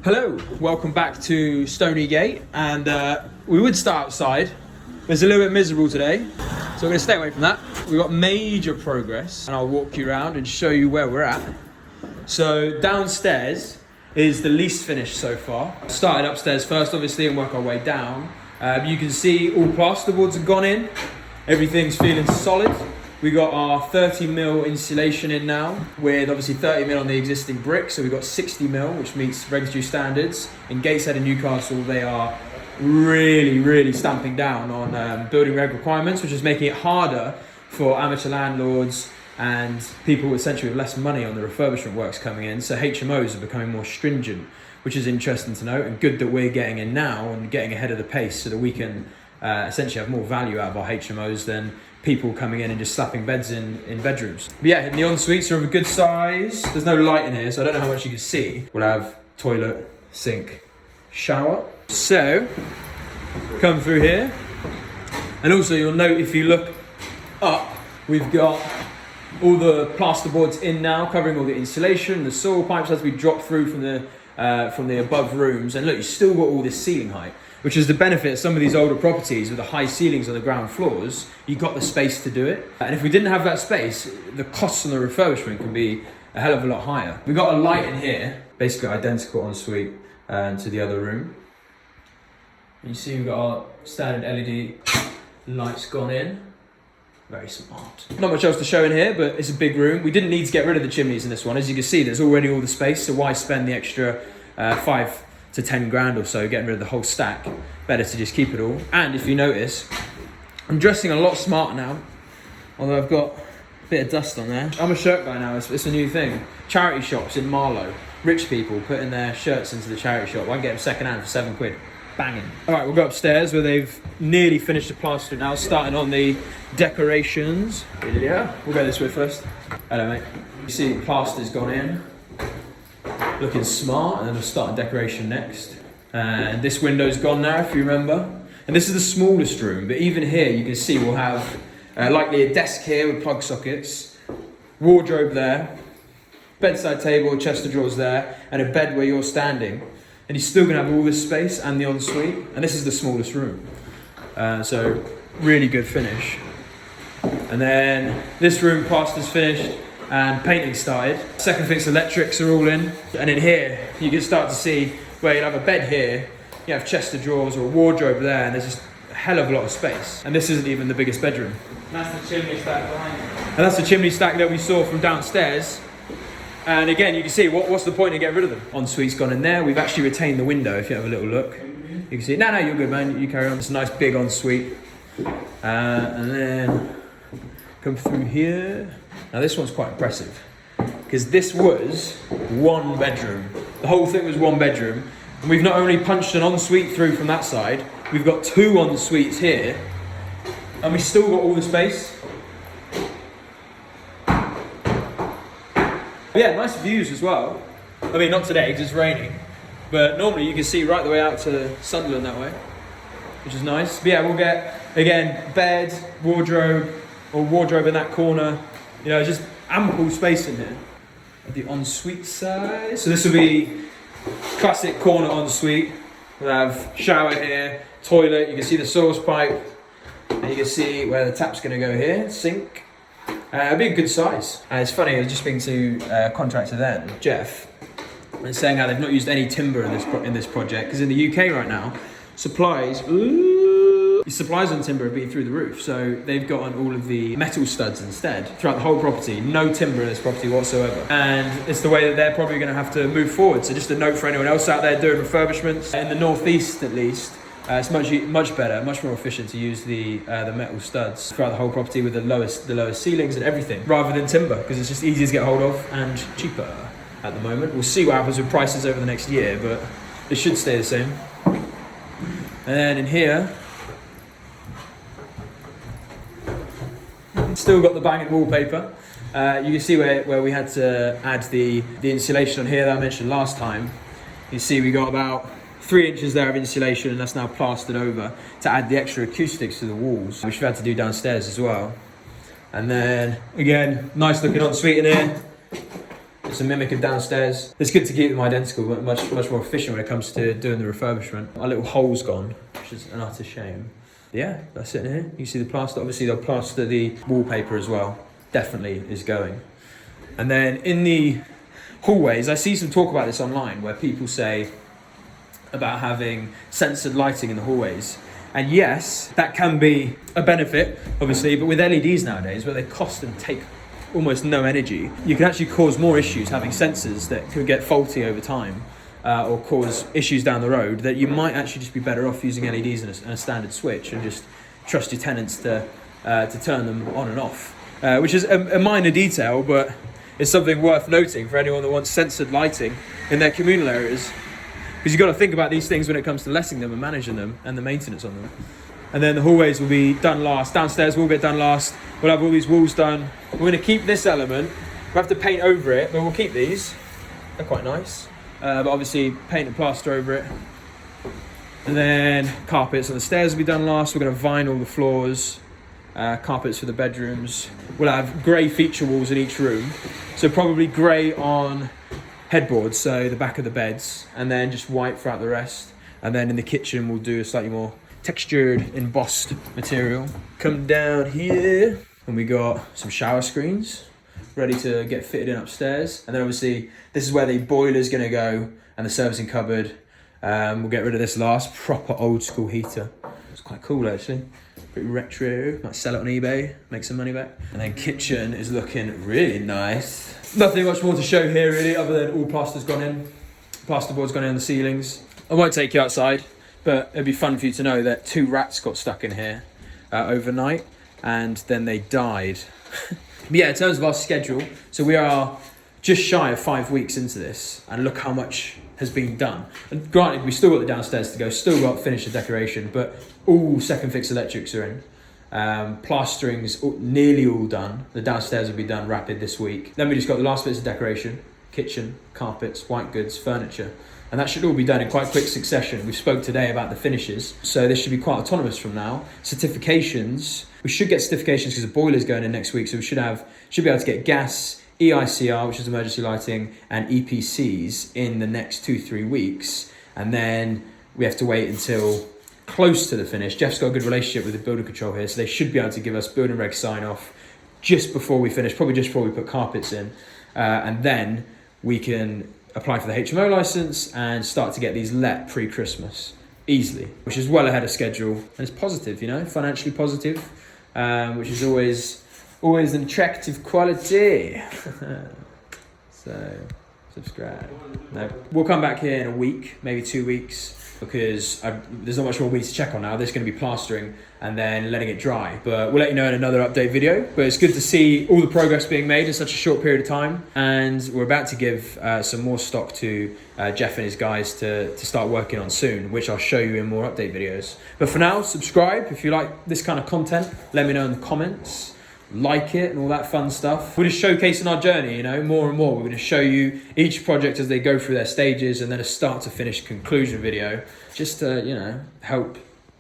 Hello, welcome back to Stoney Gate, and we would start outside, but it's a little bit miserable today, so we're going to stay away from that. We've got major progress, and I'll walk you around and show you where we're at. So downstairs is the least finished so far. Started upstairs first, obviously, and work our way down. You can see all plasterboards have gone in, everything's feeling solid. We got our 30mm insulation in now, with obviously 30mm on the existing brick, so we've got 60mm, which meets regulatory standards. In Gateshead and Newcastle, they are really stamping down on building reg requirements, which is making it harder for amateur landlords and people essentially with less money on the refurbishment works coming in. So HMOs are becoming more stringent, which is interesting to note, and good that we're getting in now and getting ahead of the pace so that we can essentially have more value out of our HMOs than people coming in and just slapping beds in bedrooms. But yeah, the en-suites are of a good size. There's no light in here, so I don't know how much you can see. We'll have toilet, sink, shower. So, come through here. And also you'll note if you look up, we've got all the plasterboards in now, covering all the insulation. The soil pipes as we drop through from the above rooms. And look, you've still got all this ceiling height, which is the benefit of some of these older properties with the high ceilings on the ground floors. You've got the space to do it. And if we didn't have that space, the costs on the refurbishment can be a hell of a lot higher. We've got a light in here, basically identical ensuite to the other room. You see we've got our standard LED lights gone in. Very smart. Not much else to show in here, but it's a big room. We didn't need to get rid of the chimneys in this one. As you can see, there's already all the space, so why spend the extra 5 to 10 grand or so getting rid of the whole stack? Better to just keep it all. And if you notice, I'm dressing a lot smarter now, although I've got a bit of dust on there. I'm a shirt guy now, it's a new thing. Charity shops in Marlow, rich people putting their shirts into the charity shop. I can get them second hand for £7. Banging. All right, we'll go upstairs where they've nearly finished the plaster now, starting on the decorations. Yeah, we'll go this way first. Hello, mate. You see the plaster's gone in, looking smart, and then we'll start decoration next. And this window's gone now, if you remember. And this is the smallest room, but even here you can see we'll have likely a desk here with plug sockets, wardrobe there, bedside table, chest of drawers there, and a bed where you're standing. And you're still gonna have all this space and the ensuite. And this is the smallest room. So really good finish. And then this room, plaster's finished and painting started. Second fix electrics are all in. And in here, you can start to see where you'll have a bed here, you have chest of drawers or a wardrobe there, and there's just a hell of a lot of space. And this isn't even the biggest bedroom. And that's the chimney stack behind you. And that's the chimney stack that we saw from downstairs. And again, you can see, what's the point of getting rid of them? Ensuite's gone in there. We've actually retained the window, if you have a little look. You can see, no, you're good, man, you carry on. It's a nice big ensuite. And then come through here. Now this one's quite impressive, because this was one bedroom. The whole thing was one bedroom. And we've not only punched an ensuite through from that side, we've got 2 ensuites here, and we still got all the space. Yeah, nice views as well. I mean, not today because it's raining, but normally you can see right the way out to Sunderland that way, which is nice. But yeah, we'll get, again, bed, wardrobe, or wardrobe in that corner. You know, just ample space in here. At the ensuite side. So this will be classic corner ensuite. We'll have shower here, toilet, you can see the source pipe, and you can see where the tap's gonna go here, sink. It'll be a good size. It's funny, I was just speaking to a contractor then, Jeff, and saying how they've not used any timber in this project, because in the UK right now, supplies on timber have been through the roof. So they've gotten all of the metal studs instead throughout the whole property. No timber in this property whatsoever. And it's the way that they're probably going to have to move forward. So just a note for anyone else out there doing refurbishments, in the northeast at least, it's much better, much more efficient to use the metal studs throughout the whole property with the lowest ceilings and everything, rather than timber, because it's just easier to get hold of and cheaper at the moment. We'll see what happens with prices over the next year, but it should stay the same. And then in here, still got the banging wallpaper. You can see where we had to add the insulation on here that I mentioned last time. You see we got about 3 inches there of insulation, and that's now plastered over to add the extra acoustics to the walls, which we've had to do downstairs as well. And then again, nice looking ensuite in here. It's a mimic of downstairs. It's good to keep them identical, but much more efficient when it comes to doing the refurbishment. Our little hole's gone, which is an utter shame. Yeah, that's it in here. You see the plaster. Obviously, they'll plaster the wallpaper as well. Definitely is going. And then in the hallways, I see some talk about this online where people say about having censored lighting in the hallways. And yes, that can be a benefit, obviously, but with LEDs nowadays, where they cost and take almost no energy, you can actually cause more issues having sensors that could get faulty over time, or cause issues down the road, that you might actually just be better off using LEDs and a standard switch and just trust your tenants to turn them on and off, which is a minor detail, but it's something worth noting for anyone that wants censored lighting in their communal areas. Because you've got to think about these things when it comes to letting them and managing them and the maintenance on them. And then the hallways will be done last. Downstairs will get done last. We'll have all these walls done. We're going to keep this element. We'll have to paint over it, but we'll keep these. They're quite nice. But obviously paint and plaster over it. And then carpets on the stairs will be done last. We're going to vinyl the floors. Carpets for the bedrooms. We'll have grey feature walls in each room. So probably grey on headboards, so the back of the beds, and then just white throughout the rest. And then in the kitchen we'll do a slightly more textured, embossed material. Come down here and we got some shower screens ready to get fitted in upstairs. And then obviously this is where the boiler's gonna go and the servicing cupboard. We'll get rid of this last, proper old school heater. It's quite cool actually, pretty retro. Might sell it on eBay, make some money back. And then kitchen is looking really nice. Nothing much more to show here really, other than all plaster's gone in. Plasterboard's gone in on the ceilings. I won't take you outside, but it'd be fun for you to know that 2 rats got stuck in here overnight, and then they died. But yeah, in terms of our schedule, so we are just shy of 5 weeks into this, and look how much has been done. And granted, we still got the downstairs to go, still got to finish the decoration, but all second fix electrics are in. Plastering's nearly all done. The downstairs will be done rapid this week. Then we just got the last bits of decoration, kitchen, carpets, white goods, furniture. And that should all be done in quite quick succession. We spoke today about the finishes, so this should be quite autonomous from now. Certifications, we should get certifications because the boiler's going in next week, so we should be able to get gas, EICR, which is emergency lighting, and EPCs in the next 2-3 weeks. And then we have to wait until close to the finish. Jeff's got a good relationship with the building control here, so they should be able to give us building reg sign off just before we finish, probably just before we put carpets in. And then we can apply for the HMO license and start to get these let pre-Christmas easily, which is well ahead of schedule. And it's positive, you know, financially positive, which is always an attractive quality. So subscribe. No, we'll come back here in a week, maybe 2 weeks, because there's not much more we need to check on now. There's going to be plastering and then letting it dry. But we'll let you know in another update video. But it's good to see all the progress being made in such a short period of time. And we're about to give some more stock to Jeff and his guys to start working on soon, which I'll show you in more update videos. But for now, subscribe if you like this kind of content. Let me know in the comments. Like it and all that fun stuff. We're just showcasing our journey, you know, more and more. We're going to show you each project as they go through their stages, and then a start to finish conclusion video, just to, you know, help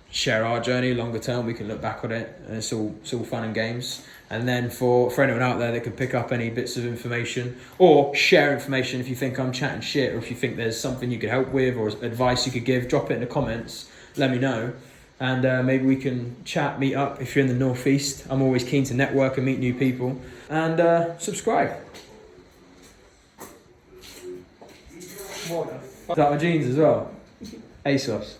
share our journey longer term. We can look back on it, and it's all fun and games. And then for anyone out there that can pick up any bits of information or share information, if you think I'm chatting shit, or if you think there's something you could help with or advice you could give, drop it in the comments. Let me know. And maybe we can chat, meet up if you're in the Northeast. I'm always keen to network and meet new people. And subscribe. What the fuck? Is that my jeans as well? ASOS.